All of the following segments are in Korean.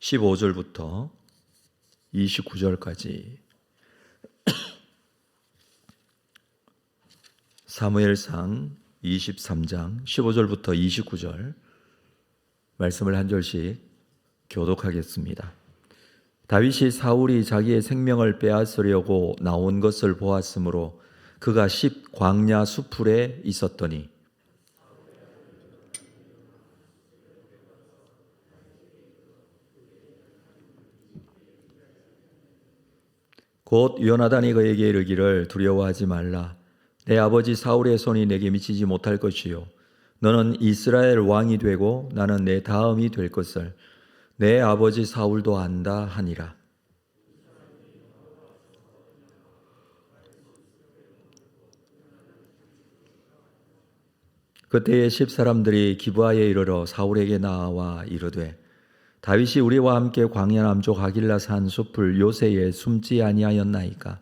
15절부터 29절까지 사무엘상 23장 15절부터 29절 말씀을 한 절씩 교독하겠습니다. 다윗이 사울이 자기의 생명을 빼앗으려고 나온 것을 보았으므로 그가 광야 수풀에 있었더니 곧 요나단이 그에게 이르기를 두려워하지 말라. 내 아버지 사울의 손이 내게 미치지 못할 것이요 너는 이스라엘 왕이 되고 나는 내 다음이 될 것을 내 아버지 사울도 안다 하니라. 그때에 10사람들이 기브아에 이르러 사울에게 나와 이르되 다윗이 우리와 함께 광야 남쪽 하길라 산 숲을 요새에 숨지 아니하였나이까.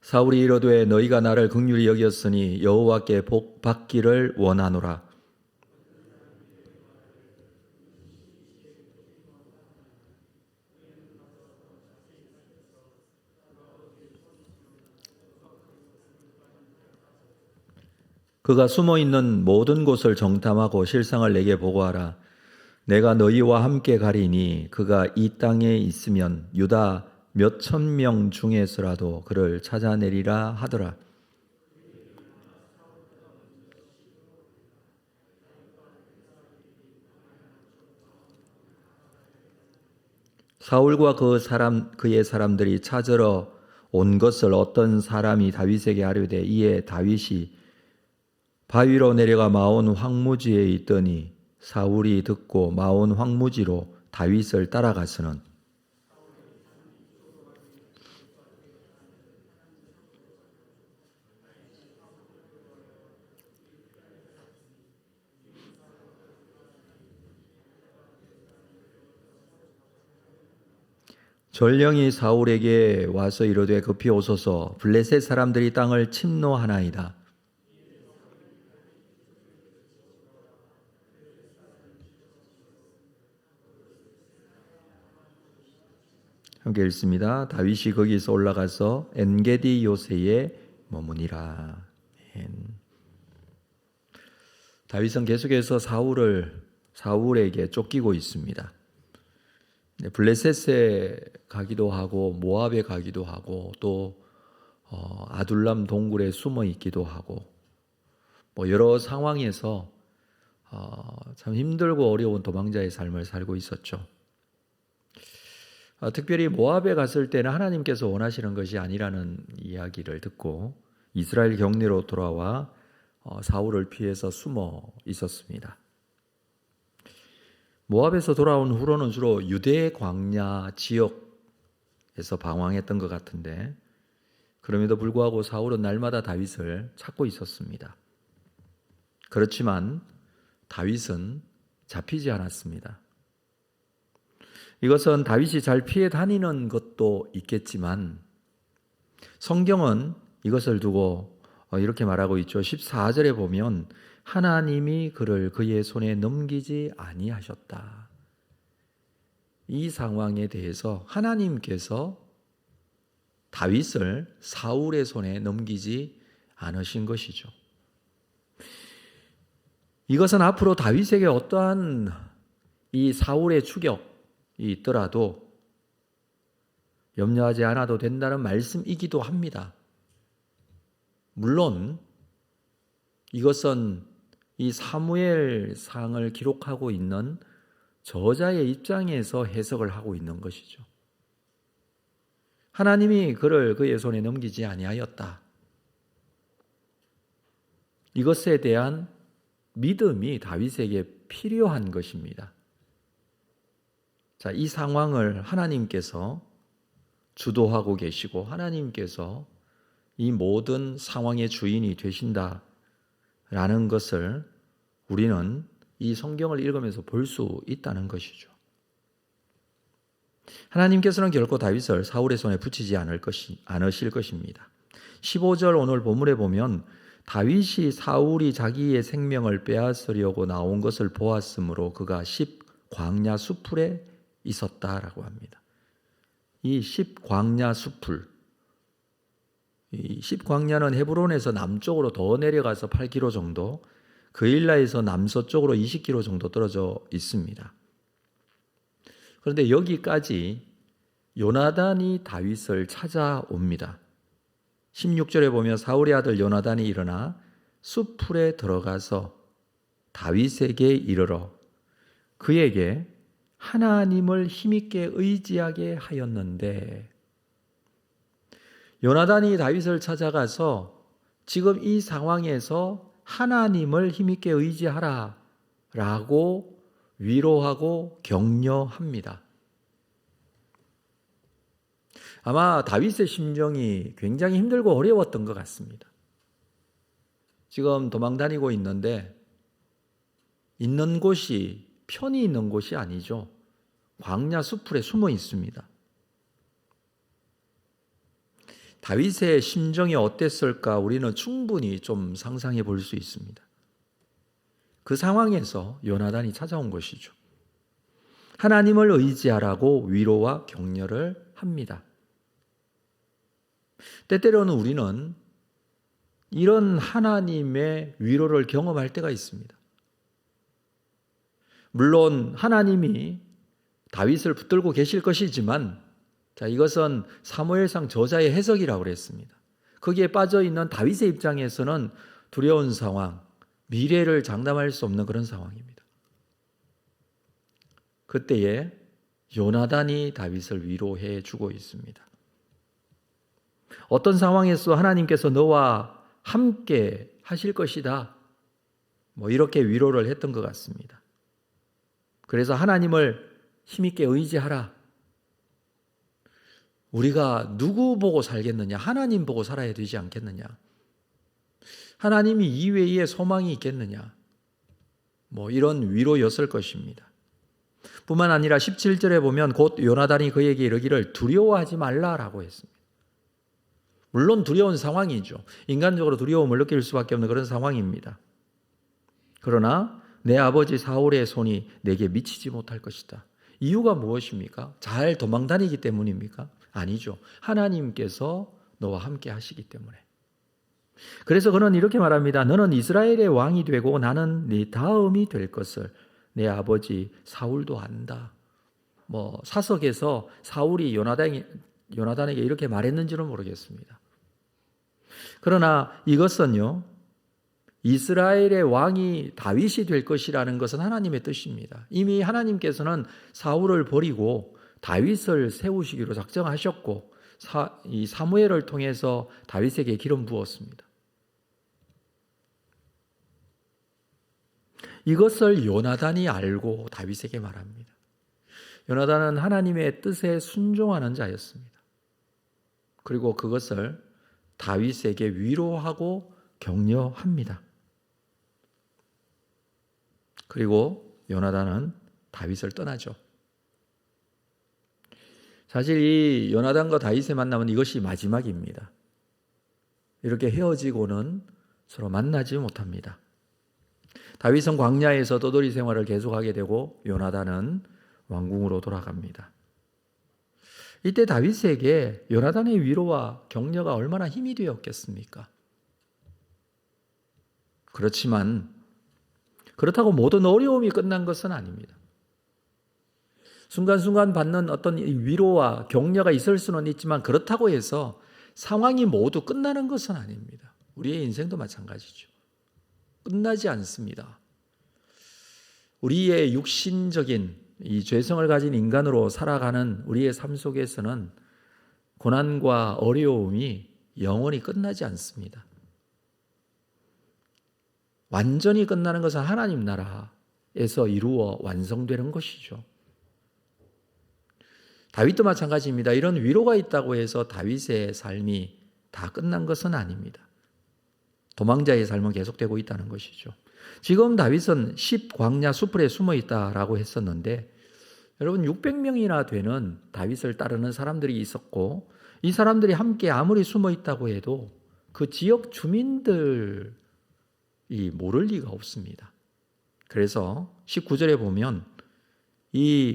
사울이 이르되 너희가 나를 긍휼히 여겼으니 여호와께 복 받기를 원하노라. 그가 숨어있는 모든 곳을 정탐하고 실상을 내게 보고하라. 내가 너희와 함께 가리니 그가 이 땅에 있으면 유다 몇천 명 중에서라도 그를 찾아내리라 하더라. 사울과 그의 사람들이 찾으러 온 것을 어떤 사람이 다윗에게 아뢰되 이에 다윗이 바위로 내려가 마온 황무지에 있더니 사울이 듣고 마온 황무지로 다윗을 따라가서는 전령이 사울에게 와서 이르되 급히 오소서 블레셋 사람들이 땅을 침노하나이다. 함께 읽습니다. 다윗이 거기서 올라가서 엔게디 요새에 머무니라. 다윗은 계속해서 사울에게 쫓기고 있습니다. 블레셋에 가기도 하고 모압에 가기도 하고 또 아둘람 동굴에 숨어 있기도 하고 여러 상황에서 참 힘들고 어려운 도망자의 삶을 살고 있었죠. 특별히 모압에 갔을 때는 하나님께서 원하시는 것이 아니라는 이야기를 듣고 이스라엘 경내로 돌아와 사울을 피해서 숨어 있었습니다. 모압에서 돌아온 후로는 주로 유대 광야 지역에서 방황했던 것 같은데 그럼에도 불구하고 사울은 날마다 다윗을 찾고 있었습니다. 그렇지만 다윗은 잡히지 않았습니다. 이것은 다윗이 잘 피해 다니는 것도 있겠지만 성경은 이것을 두고 이렇게 말하고 있죠. 14절에 보면 하나님이 그를 그의 손에 넘기지 아니하셨다. 이 상황에 대해서 하나님께서 다윗을 사울의 손에 넘기지 않으신 것이죠. 이것은 앞으로 다윗에게 어떠한 이 사울의 추격이 있더라도 염려하지 않아도 된다는 말씀이기도 합니다. 물론 이것은 이 사무엘상을 기록하고 있는 저자의 입장에서 해석을 하고 있는 것이죠. 하나님이 그를 그의 손에 넘기지 아니하였다. 이것에 대한 믿음이 다윗에게 필요한 것입니다. 자, 이 상황을 하나님께서 주도하고 계시고 하나님께서 이 모든 상황의 주인이 되신다라는 것을 우리는 이 성경을 읽으면서 볼 수 있다는 것이죠. 하나님께서는 결코 다윗을 사울의 손에 붙이지 않으실 것입니다. 15절 오늘 본문에 보면 다윗이 사울이 자기의 생명을 빼앗으려고 나온 것을 보았으므로 그가 10 광야 수풀에 있었다라고 합니다. 이 10 광야 수풀, 이 10 광야는 헤브론에서 남쪽으로 더 내려가서 8km 정도, 그일라에서 남서쪽으로 20km 정도 떨어져 있습니다. 그런데 여기까지 요나단이 다윗을 찾아옵니다. 16절에 보면 사울의 아들 요나단이 일어나 수풀에 들어가서 다윗에게 이르러 그에게 하나님을 힘있게 의지하게 하였는데, 요나단이 다윗을 찾아가서 지금 이 상황에서 하나님을 힘있게 의지하라 라고 위로하고 격려합니다. 아마 다윗의 심정이 굉장히 힘들고 어려웠던 것 같습니다. 지금 도망다니고 있는데 있는 곳이 편히 있는 곳이 아니죠. 광야 수풀에 숨어 있습니다. 다윗의 심정이 어땠을까 우리는 충분히 좀 상상해 볼 수 있습니다. 그 상황에서 요나단이 찾아온 것이죠. 하나님을 의지하라고 위로와 격려를 합니다. 때때로는 우리는 이런 하나님의 위로를 경험할 때가 있습니다. 물론 하나님이 다윗을 붙들고 계실 것이지만, 자, 이것은 사무엘상 저자의 해석이라고 그랬습니다. 거기에 빠져 있는 다윗의 입장에서는 두려운 상황, 미래를 장담할 수 없는 그런 상황입니다. 그때에 요나단이 다윗을 위로해 주고 있습니다. 어떤 상황에서 하나님께서 너와 함께 하실 것이다, 이렇게 위로를 했던 것 같습니다. 그래서 하나님을 힘있게 의지하라. 우리가 누구 보고 살겠느냐? 하나님 보고 살아야 되지 않겠느냐? 하나님이 이외에 소망이 있겠느냐? 이런 위로였을 것입니다. 뿐만 아니라 17절에 보면 곧 요나단이 그에게 이르기를 두려워하지 말라라고 했습니다. 물론 두려운 상황이죠. 인간적으로 두려움을 느낄 수밖에 없는 그런 상황입니다. 그러나 내 아버지 사울의 손이 내게 미치지 못할 것이다. 이유가 무엇입니까? 잘 도망다니기 때문입니까? 아니죠. 하나님께서 너와 함께 하시기 때문에. 그래서 그는 이렇게 말합니다. 너는 이스라엘의 왕이 되고 나는 네 다음이 될 것을 내 아버지 사울도 안다. 사석에서 사울이 요나단에게 이렇게 말했는지는 모르겠습니다. 그러나 이것은요, 이스라엘의 왕이 다윗이 될 것이라는 것은 하나님의 뜻입니다. 이미 하나님께서는 사울을 버리고 다윗을 세우시기로 작정하셨고 이 사무엘을 통해서 다윗에게 기름 부었습니다. 이것을 요나단이 알고 다윗에게 말합니다. 요나단은 하나님의 뜻에 순종하는 자였습니다. 그리고 그것을 다윗에게 위로하고 격려합니다. 그리고 요나단은 다윗을 떠나죠. 사실 이 요나단과 다윗의 만남은 이것이 마지막입니다. 이렇게 헤어지고는 서로 만나지 못합니다. 다윗은 광야에서 떠돌이 생활을 계속하게 되고 요나단은 왕궁으로 돌아갑니다. 이때 다윗에게 요나단의 위로와 격려가 얼마나 힘이 되었겠습니까? 그렇지만 그렇다고 모든 어려움이 끝난 것은 아닙니다. 순간순간 받는 어떤 위로와 격려가 있을 수는 있지만 그렇다고 해서 상황이 모두 끝나는 것은 아닙니다. 우리의 인생도 마찬가지죠. 끝나지 않습니다. 우리의 육신적인 이 죄성을 가진 인간으로 살아가는 우리의 삶 속에서는 고난과 어려움이 영원히 끝나지 않습니다. 완전히 끝나는 것은 하나님 나라에서 이루어 완성되는 것이죠. 다윗도 마찬가지입니다. 이런 위로가 있다고 해서 다윗의 삶이 다 끝난 것은 아닙니다. 도망자의 삶은 계속되고 있다는 것이죠. 지금 다윗은 10 광야 수풀에 숨어 있다라고 했었는데, 여러분 600명이나 되는 다윗을 따르는 사람들이 있었고, 이 사람들이 함께 아무리 숨어 있다고 해도 그 지역 주민들이 모를 리가 없습니다. 그래서 19절에 보면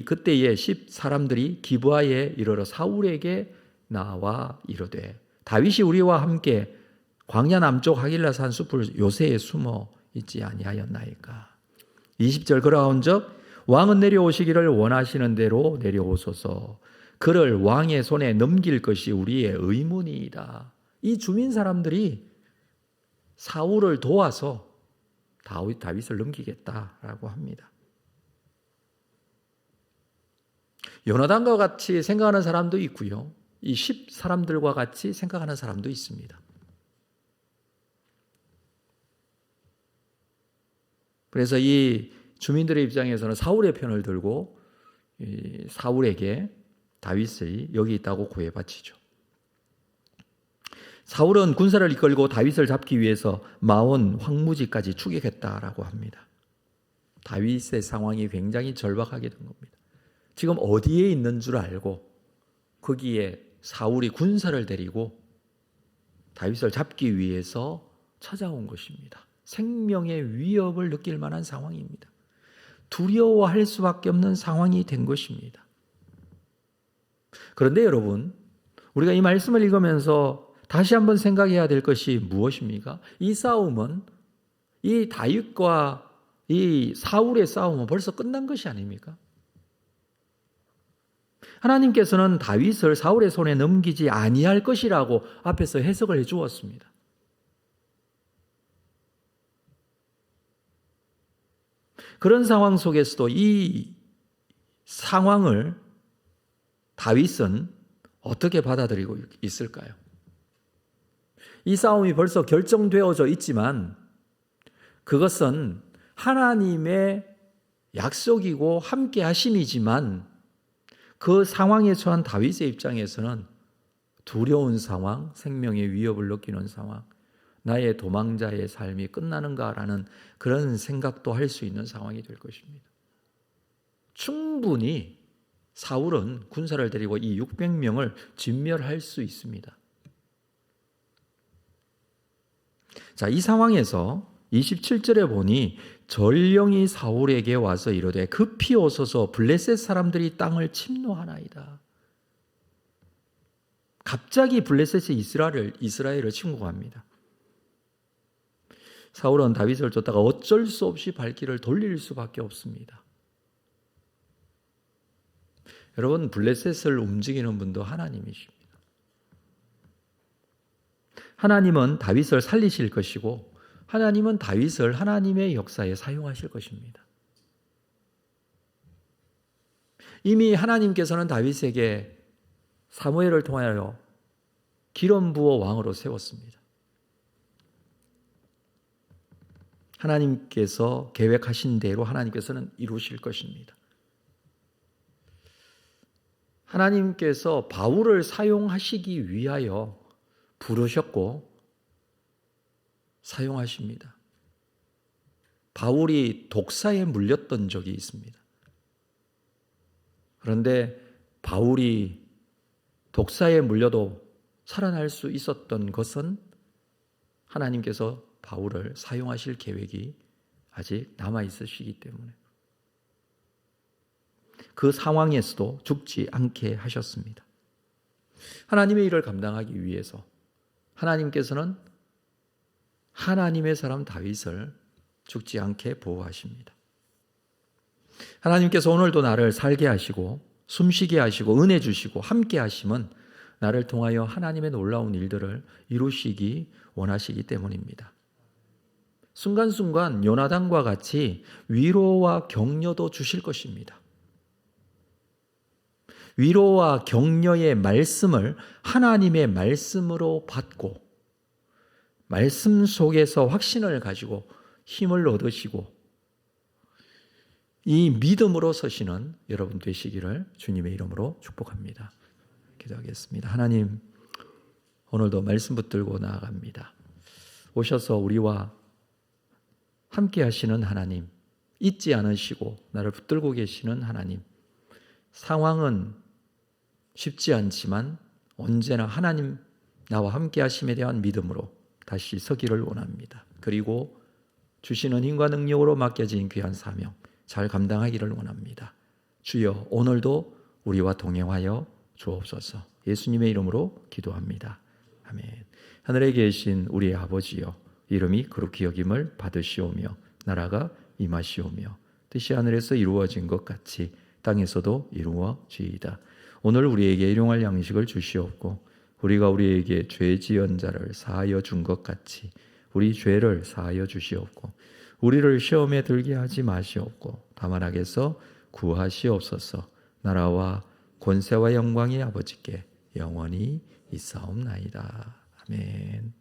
그때에 10 사람들이 기브아에 이르러 사울에게 나와 이르되 다윗이 우리와 함께 광야 남쪽 하길라 산 숲을 요새에 숨어 있지 아니하였나이까. 20절 그러한즉 왕은 내려오시기를 원하시는 대로 내려오소서. 그를 왕의 손에 넘길 것이 우리의 의문이다. 이 주민 사람들이 사울을 도와서 다윗을 넘기겠다라고 합니다. 요나단과 같이 생각하는 사람도 있고요. 이 10 사람들과 같이 생각하는 사람도 있습니다. 그래서 이 주민들의 입장에서는 사울의 편을 들고 사울에게 다윗이 여기 있다고 고해바치죠. 사울은 군사를 이끌고 다윗을 잡기 위해서 마온 황무지까지 추격했다라고 합니다. 다윗의 상황이 굉장히 절박하게 된 겁니다. 지금 어디에 있는 줄 알고 거기에 사울이 군사를 데리고 다윗을 잡기 위해서 찾아온 것입니다. 생명의 위협을 느낄 만한 상황입니다. 두려워할 수밖에 없는 상황이 된 것입니다. 그런데 여러분, 우리가 이 말씀을 읽으면서 다시 한번 생각해야 될 것이 무엇입니까? 이 싸움은 이 다윗과 이 사울의 싸움은 벌써 끝난 것이 아닙니까? 하나님께서는 다윗을 사울의 손에 넘기지 아니할 것이라고 앞에서 해석을 해 주었습니다. 그런 상황 속에서도 이 상황을 다윗은 어떻게 받아들이고 있을까요? 이 싸움이 벌써 결정되어져 있지만 그것은 하나님의 약속이고 함께 하심이지만 그 상황에 처한 다윗의 입장에서는 두려운 상황, 생명의 위협을 느끼는 상황, 나의 도망자의 삶이 끝나는가라는 그런 생각도 할 수 있는 상황이 될 것입니다. 충분히 사울은 군사를 데리고 이 600명을 진멸할 수 있습니다. 자, 이 상황에서 27절에 보니 전령이 사울에게 와서 이르되 급히 오소서 블레셋 사람들이 땅을 침노하나이다. 갑자기 블레셋이 이스라엘을 침공합니다. 사울은 다윗을 쫓다가 어쩔 수 없이 발길을 돌릴 수밖에 없습니다. 여러분, 블레셋을 움직이는 분도 하나님이십니다. 하나님은 다윗을 살리실 것이고 하나님은 다윗을 하나님의 역사에 사용하실 것입니다. 이미 하나님께서는 다윗에게 사무엘을 통하여 기름 부어 왕으로 세웠습니다. 하나님께서 계획하신 대로 하나님께서는 이루실 것입니다. 하나님께서 바울을 사용하시기 위하여 부르셨고 사용하십니다. 바울이 독사에 물렸던 적이 있습니다. 그런데 바울이 독사에 물려도 살아날 수 있었던 것은 하나님께서 바울을 사용하실 계획이 아직 남아 있으시기 때문에 그 상황에서도 죽지 않게 하셨습니다. 하나님의 일을 감당하기 위해서 하나님께서는 하나님의 사람 다윗을 죽지 않게 보호하십니다. 하나님께서 오늘도 나를 살게 하시고 숨쉬게 하시고 은혜 주시고 함께 하심은 나를 통하여 하나님의 놀라운 일들을 이루시기 원하시기 때문입니다. 순간순간 요나단과 같이 위로와 격려도 주실 것입니다. 위로와 격려의 말씀을 하나님의 말씀으로 받고 말씀 속에서 확신을 가지고 힘을 얻으시고 이 믿음으로 서시는 여러분 되시기를 주님의 이름으로 축복합니다. 기도하겠습니다. 하나님, 오늘도 말씀 붙들고 나아갑니다. 오셔서 우리와 함께 하시는 하나님, 잊지 않으시고 나를 붙들고 계시는 하나님, 상황은 쉽지 않지만 언제나 하나님 나와 함께 하심에 대한 믿음으로 다시 서기를 원합니다. 그리고 주시는 힘과 능력으로 맡겨진 귀한 사명 잘 감당하기를 원합니다. 주여 오늘도 우리와 동행하여 주옵소서. 예수님의 이름으로 기도합니다. 아멘. 하늘에 계신 우리의 아버지여, 이름이 거룩히 여김을 받으시오며 나라가 임하시오며 뜻이 하늘에서 이루어진 것 같이 땅에서도 이루어지이다. 오늘 우리에게 일용할 양식을 주시옵고 우리가 우리에게 죄 지은 자를 사하여 준 것 같이 우리 죄를 사하여 주시옵고 우리를 시험에 들게 하지 마시옵고 다만 악에서 구하시옵소서. 나라와 권세와 영광이 아버지께 영원히 있사옵나이다. 아멘.